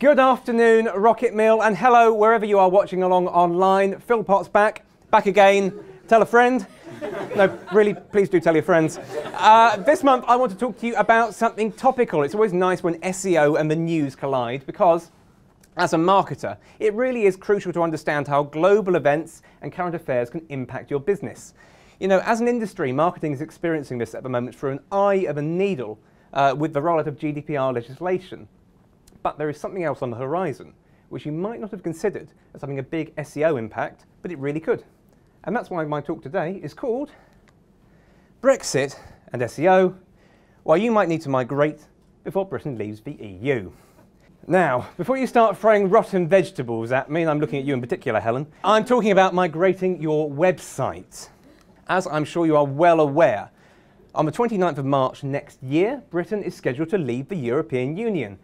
Good afternoon, RocketMill, and hello wherever you are watching along online. Philpot's back again. Tell a friend. No, really, please do tell your friends. This month I want to talk to you about something topical. It's always nice when SEO and the news collide because, as a marketer, it really is crucial to understand how global events and current affairs can impact your business. You know, as an industry, marketing is experiencing this at the moment through an eye of a needle with the rollout of GDPR legislation. But there is something else on the horizon, which you might not have considered as having a big SEO impact, but it really could. And that's why my talk today is called Brexit and SEO, why you might need to migrate before Britain leaves the EU. Now, before you start throwing rotten vegetables at me, and I'm looking at you in particular, Helen, I'm talking about migrating your website. As I'm sure you are well aware, on the 29th of March next year, Britain is scheduled to leave the European Union.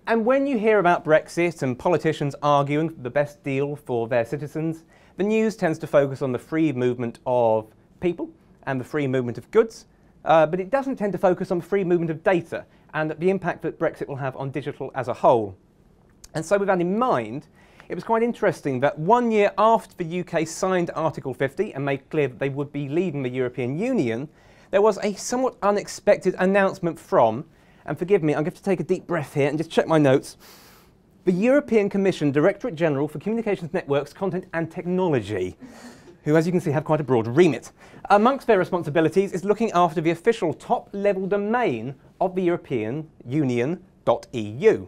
And when you hear about Brexit and politicians arguing for the best deal for their citizens, the news tends to focus on the free movement of people and the free movement of goods, but it doesn't tend to focus on the free movement of data and the impact that Brexit will have on digital as a whole. And so with that in mind, it was quite interesting that 1 year after the UK signed Article 50 and made clear that they would be leaving the European Union, there was a somewhat unexpected announcement from, and forgive me, I'm going to take a deep breath here and just check my notes, the European Commission Directorate General for Communications Networks, Content and Technology, who, as you can see, have quite a broad remit. Amongst their responsibilities is looking after the official top-level domain of the European Union.eu.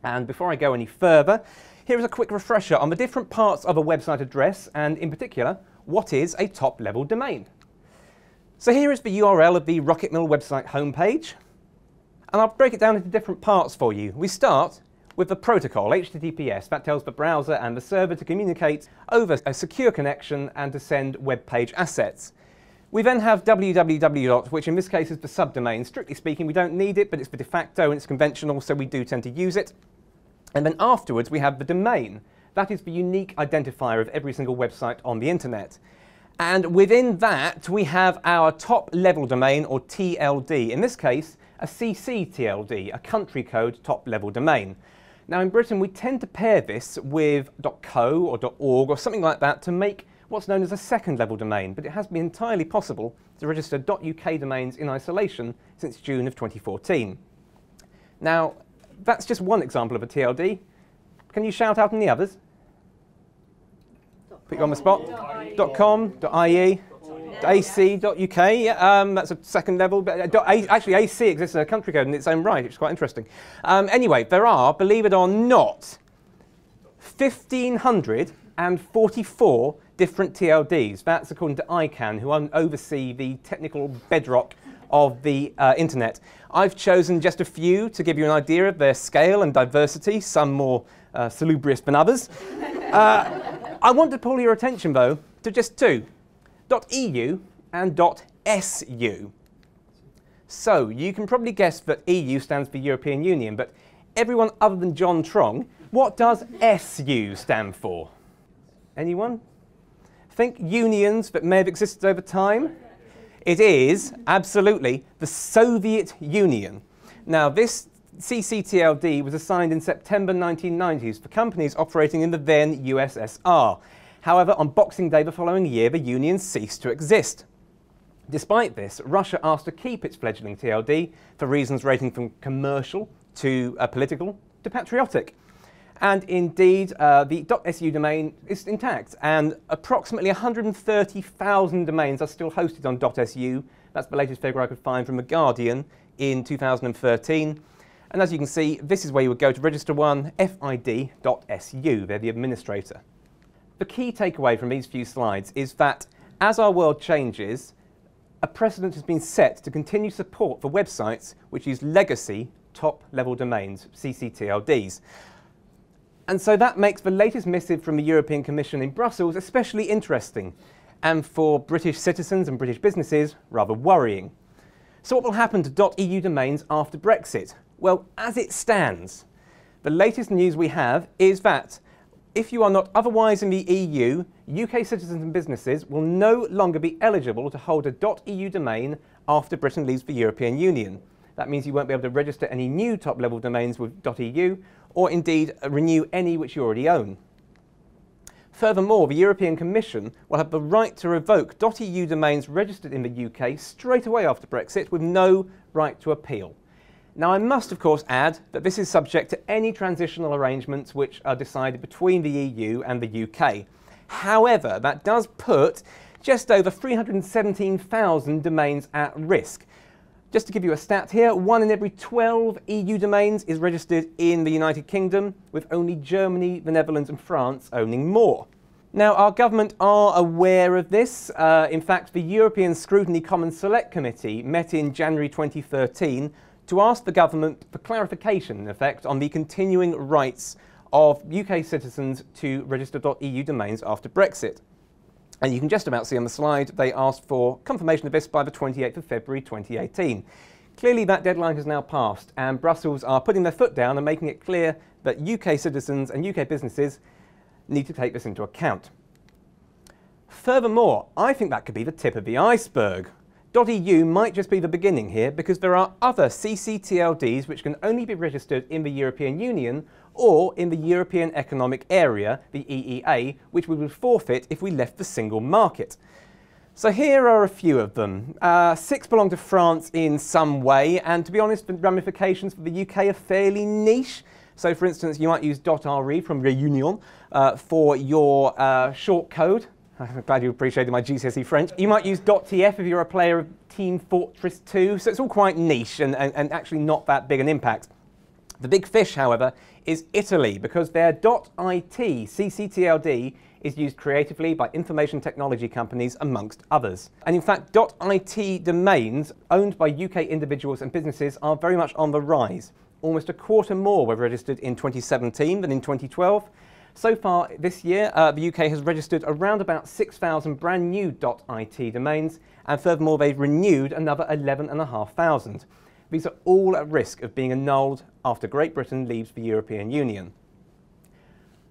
And before I go any further, here is a quick refresher on the different parts of a website address, and in particular, what is a top-level domain. So here is the URL of the RocketMill website homepage. And I'll break it down into different parts for you. We start with the protocol, HTTPS. That tells the browser and the server to communicate over a secure connection and to send web page assets. We then have www, which in this case is the subdomain. Strictly speaking, we don't need it, but it's the de facto and it's conventional, so we do tend to use it. And then afterwards, we have the domain. That is the unique identifier of every single website on the internet. And within that, we have our top-level domain, or TLD. In this case, a CC-TLD, a country code top-level domain. Now in Britain, we tend to pair this with .co or .org or something like that to make what's known as a second-level domain, but it has been entirely possible to register .uk domains in isolation since June of 2014. Now, that's just one example of a TLD. Can you shout out any others? Put you on the spot. .com, .ie, .ac.uk, that's a second level, but actually AC exists as a country code in its own right, which is quite interesting. Anyway, there are, believe it or not, 1,544 different TLDs. That's according to ICANN, who oversee the technical bedrock of the internet. I've chosen just a few to give you an idea of their scale and diversity, some more salubrious than others. I want to pull your attention, though, to just two. .eu and .su. So, you can probably guess that EU stands for European Union, but everyone other than John Trong, what does SU stand for? Anyone? Think unions that may have existed over time? It is, absolutely, the Soviet Union. Now, this CCTLD was assigned in September 1990s for companies operating in the then USSR. However, on Boxing Day the following year, the union ceased to exist. Despite this, Russia asked to keep its fledgling TLD for reasons ranging from commercial to political to patriotic. And indeed, the .su domain is intact, and approximately 130,000 domains are still hosted on .su. That's the latest figure I could find from The Guardian in 2013. And as you can see, this is where you would go to register one, fid.su. They're the administrator. The key takeaway from these few slides is that as our world changes, a precedent has been set to continue support for websites which use legacy top-level domains, CCTLDs. And so that makes the latest missive from the European Commission in Brussels especially interesting, and for British citizens and British businesses, rather worrying. So what will happen to .eu domains after Brexit? Well, as it stands, the latest news we have is that if you are not otherwise in the EU, UK citizens and businesses will no longer be eligible to hold a .eu domain after Britain leaves the European Union. That means you won't be able to register any new top-level domains with .eu or indeed renew any which you already own. Furthermore, the European Commission will have the right to revoke .eu domains registered in the UK straight away after Brexit with no right to appeal. Now, I must of course add that this is subject to any transitional arrangements which are decided between the EU and the UK. However, that does put just over 317,000 domains at risk. Just to give you a stat here, 1 in every 12 EU domains is registered in the United Kingdom, with only Germany, the Netherlands and France owning more. Now, our government are aware of this. In fact, the European Scrutiny Common Select Committee met in January 2013 to ask the government for clarification, in effect, on the continuing rights of UK citizens to register .eu domains after Brexit. And you can just about see on the slide, they asked for confirmation of this by the 28th of February 2018. Clearly that deadline has now passed, and Brussels are putting their foot down and making it clear that UK citizens and UK businesses need to take this into account. Furthermore, I think that could be the tip of the iceberg. .eu might just be the beginning here, because there are other CC-TLDs which can only be registered in the European Union or in the European Economic Area, the EEA, which we would forfeit if we left the single market. So here are a few of them. 6 belong to France in some way, and to be honest, the ramifications for the UK are fairly niche. So for instance, you might use .re from Réunion for your short code. I'm glad you appreciated my GCSE French. You might use .tf if you're a player of Team Fortress 2, so it's all quite niche and actually not that big an impact. The big fish, however, is Italy, because their .it CCTLD is used creatively by information technology companies, amongst others. And in fact, .it domains owned by UK individuals and businesses are very much on the rise. Almost a quarter more were registered in 2017 than in 2012. So far this year, the UK has registered around about 6,000 brand new .it domains, and furthermore they've renewed another 11,500. These are all at risk of being annulled after Great Britain leaves the European Union.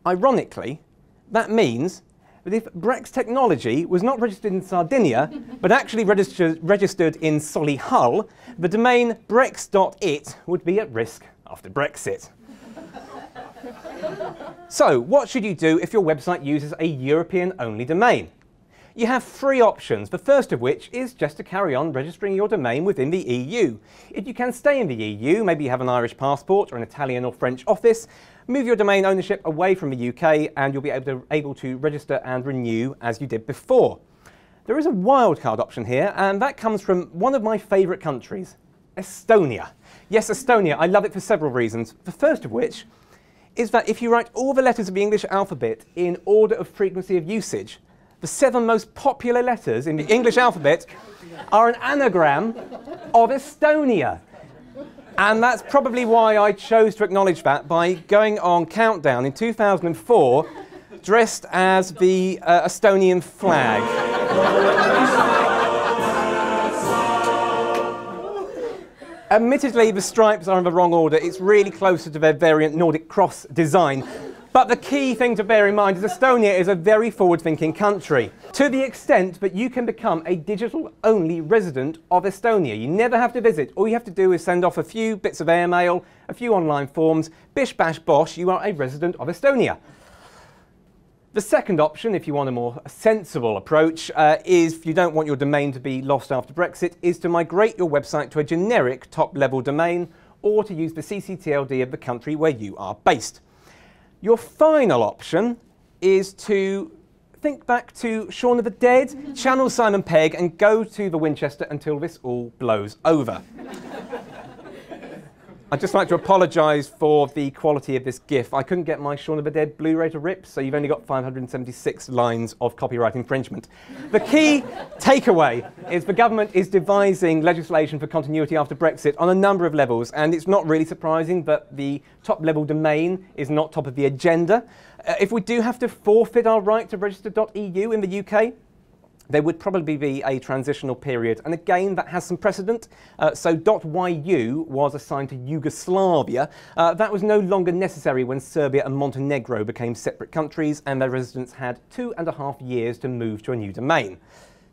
Ironically, that means that if Brex technology was not registered in Sardinia, but actually registered in Solihull, the domain brex.it would be at risk after Brexit. So, what should you do if your website uses a European-only domain? You have 3 options, the first of which is just to carry on registering your domain within the EU. If you can stay in the EU, maybe you have an Irish passport or an Italian or French office, move your domain ownership away from the UK and you'll be able to register and renew as you did before. There is a wildcard option here, and that comes from one of my favourite countries, Estonia. Yes, Estonia, I love it for several reasons. The first of which is that if you write all the letters of the English alphabet in order of frequency of usage, the 7 most popular letters in the English alphabet are an anagram of Estonia. And that's probably why I chose to acknowledge that by going on Countdown in 2004 dressed as the Estonian flag. Admittedly, the stripes are in the wrong order. It's really closer to their variant Nordic cross design. But the key thing to bear in mind is Estonia is a very forward-thinking country, to the extent that you can become a digital-only resident of Estonia. You never have to visit. All you have to do is send off a few bits of airmail, a few online forms, bish bash bosh, you are a resident of Estonia. The second option, if you want a more sensible approach, is, if you don't want your domain to be lost after Brexit, is to migrate your website to a generic top-level domain, or to use the CCTLD of the country where you are based. Your final option is to think back to Shaun of the Dead, channel Simon Pegg, and go to the Winchester until this all blows over. I'd just like to apologise for the quality of this GIF. I couldn't get my Shaun of the Dead Blu-ray to rip, so you've only got 576 lines of copyright infringement. The key takeaway is the government is devising legislation for continuity after Brexit on a number of levels, and it's not really surprising that the top-level domain is not top of the agenda. If we do have to forfeit our right to register .eu in the UK, there would probably be a transitional period, and again that has some precedent. So .yu was assigned to Yugoslavia. That was no longer necessary when Serbia and Montenegro became separate countries and their residents had 2.5 years to move to a new domain.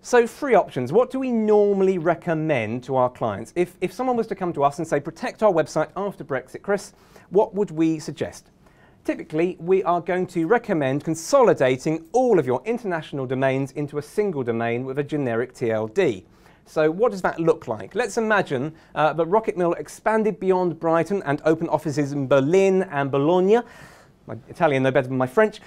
So 3 options. What do we normally recommend to our clients? If someone was to come to us and say, protect our website after Brexit, Chris, what would we suggest? Typically, we are going to recommend consolidating all of your international domains into a single domain with a generic TLD. So what does that look like? Let's imagine that RocketMill expanded beyond Brighton and opened offices in Berlin and Bologna. My Italian no better than my French.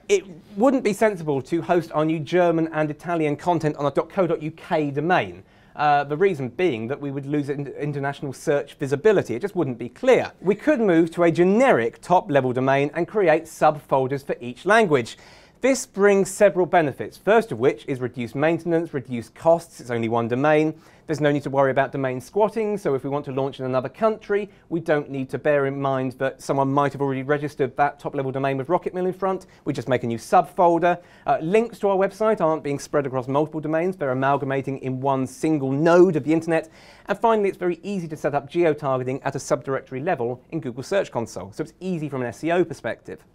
It wouldn't be sensible to host our new German and Italian content on a .co.uk domain. The reason being that we would lose international search visibility. It just wouldn't be clear. We could move to a generic top-level domain and create subfolders for each language. This brings several benefits, first of which is reduced maintenance, reduced costs. It's only one domain. There's no need to worry about domain squatting, so if we want to launch in another country, we don't need to bear in mind that someone might have already registered that top-level domain with RocketMill in front. We just make a new subfolder. Links to our website aren't being spread across multiple domains. They're amalgamating in one single node of the internet. And finally, it's very easy to set up geo-targeting at a subdirectory level in Google Search Console, so it's easy from an SEO perspective.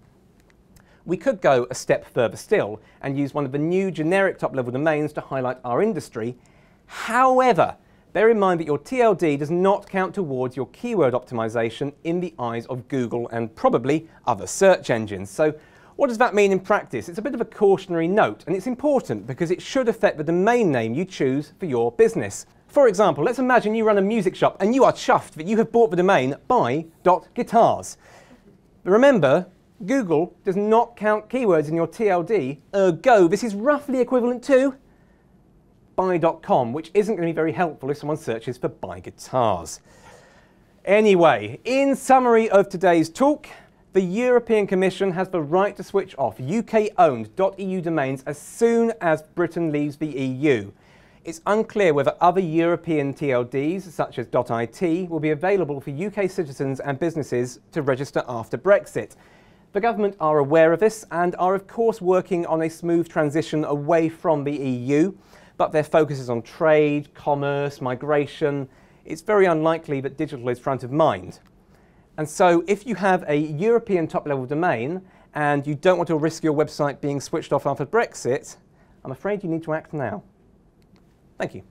We could go a step further still and use one of the new generic top-level domains to highlight our industry. However, bear in mind that your TLD does not count towards your keyword optimization in the eyes of Google and probably other search engines. So what does that mean in practice? It's a bit of a cautionary note, and it's important because it should affect the domain name you choose for your business. For example, let's imagine you run a music shop and you are chuffed that you have bought the domain buy.guitars. Remember, Google does not count keywords in your TLD, ergo this is roughly equivalent to buy.com, which isn't going to be very helpful if someone searches for buy guitars. Anyway, in summary of today's talk, the European Commission has the right to switch off UK-owned .eu domains as soon as Britain leaves the EU. It's unclear whether other European TLDs, such as .it, will be available for UK citizens and businesses to register after Brexit. The government are aware of this and are of course working on a smooth transition away from the EU, but their focus is on trade, commerce, migration. It's very unlikely that digital is front of mind. And so if you have a European top-level domain and you don't want to risk your website being switched off after Brexit, I'm afraid you need to act now. Thank you.